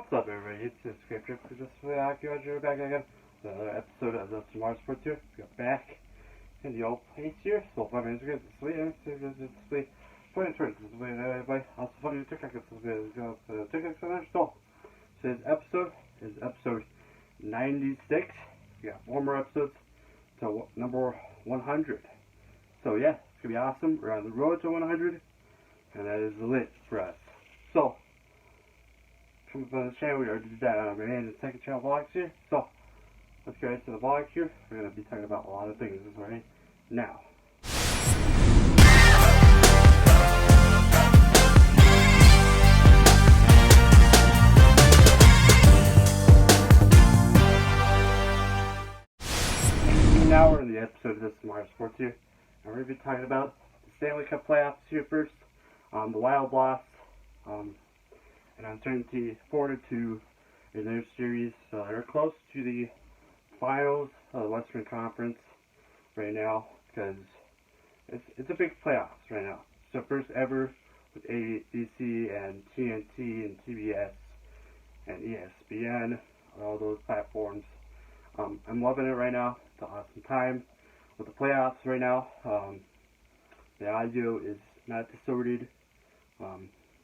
What's up, everybody? It's the Scripture. Just we're back again. Another episode of Dustin DeMars Sports here. We got back in the old place here. So 5 minutes ago, this everybody. Also funny TikTok. TikTok. So today's episode is episode 96. We got 4 more episodes to number 100. So yeah, it's gonna be awesome. We're on the road to 100, and that is lit for us. So. Come up on the channel, we already did that on our and second channel vlogs here. So, let's get into the vlog here. We're going to be talking about a lot of things right now. Now we're in the episode of Dustin DeMars Sports here. And we're going to be talking about the Stanley Cup playoffs here first. The Wild loss. And uncertainty forward to their series. So they're close to the finals of the Western Conference right now because it's a big playoffs right now. So first ever with ABC and TNT and TBS and ESPN, all those platforms. I'm loving it right now. It's an awesome time with the playoffs right now. The audio is not distorted.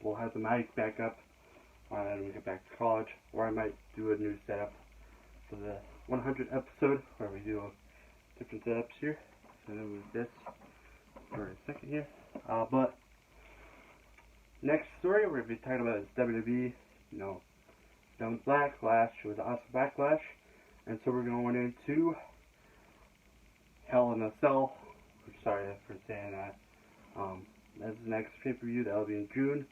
We'll have the mic back up when we get back to college, or I might do a new setup for the 100 episode where we do different setups here. So then move this for a second here. But next story we're going to be talking about is WWE. You know, done Backlash. It was an awesome Backlash, and so we're going into Hell in a Cell. Sorry for saying that. That's the next pay-per-view. That'll be in June,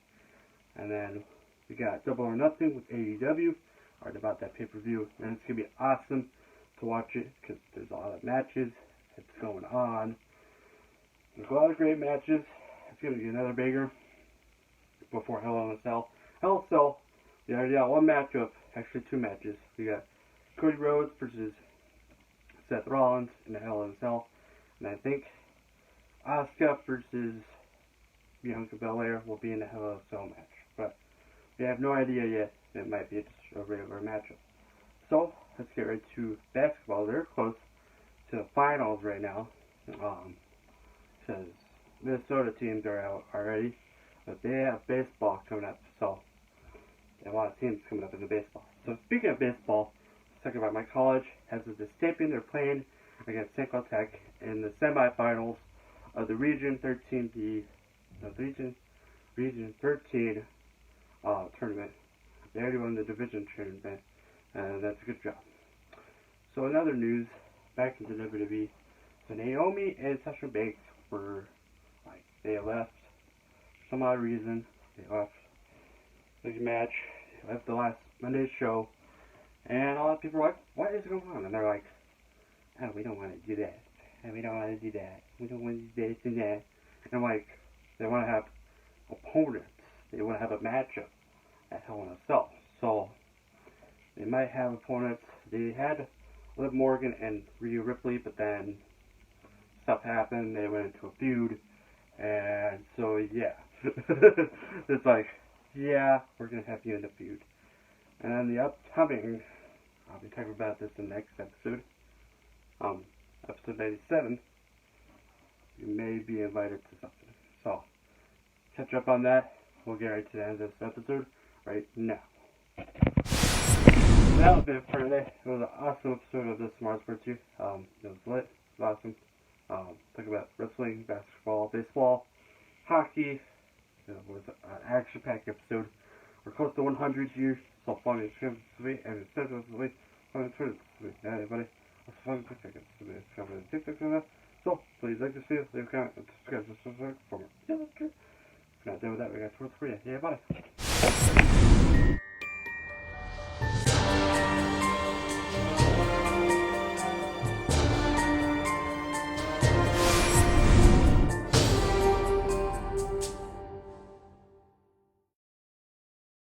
and then we got Double or Nothing with AEW. Already about that pay-per-view. And it's going to be awesome to watch it because there's a lot of matches that's going on. There's a lot of great matches. It's going to be another bigger before Hell in a Cell. Hell in a Cell, we already got one matchup. Actually, 2 matches. We got Cody Rhodes versus Seth Rollins in the Hell in a Cell. And I think Asuka versus Bianca Belair will be in the Hell in a Cell match. But we have no idea yet. It might be just a regular matchup. So, let's get right to basketball. They're close to the finals right now. Because Minnesota teams are out already. But they have baseball coming up. So, a lot of teams coming up in the baseball. So, speaking of baseball, let's talk about my college. As of this taping, they're playing against San Cloud Tech in the semifinals of the Region 13 tournament. They already won the division tournament, and that's a good job. So in other news, back into WWE, so Naomi and Sasha Banks were, they left for some odd reason. They left the match, they left the last Monday's show, and a lot of people were like, what is going on? And they're like, oh, we don't want to do that. And we don't want to do that. We don't want to do this and that. And I'm like, they want to have opponents. They want to have a matchup at Hell in a Cell. So, they might have opponents. They had Liv Morgan and Rhea Ripley, but then stuff happened. They went into a feud. And so, yeah. It's like, yeah, we're going to have you in the feud. And then the upcoming, I'll be talking about this in the next episode. Episode 97, you may be invited to something. So, catch up on that. We'll get right to the end of this episode right now. That was it for today. It was an awesome episode of this Smart Sports here. It was lit. It was awesome. Talk about wrestling, basketball, baseball, hockey. It was an action-packed episode. We're close to 100 here. So fun. It's going to be sweet. And it's going to be sweet. Yeah, everybody. So, please like this video, leave a comment, and subscribe for more. Yeah, that's true. If you're not done with that, we got sports for you. Yeah, bye.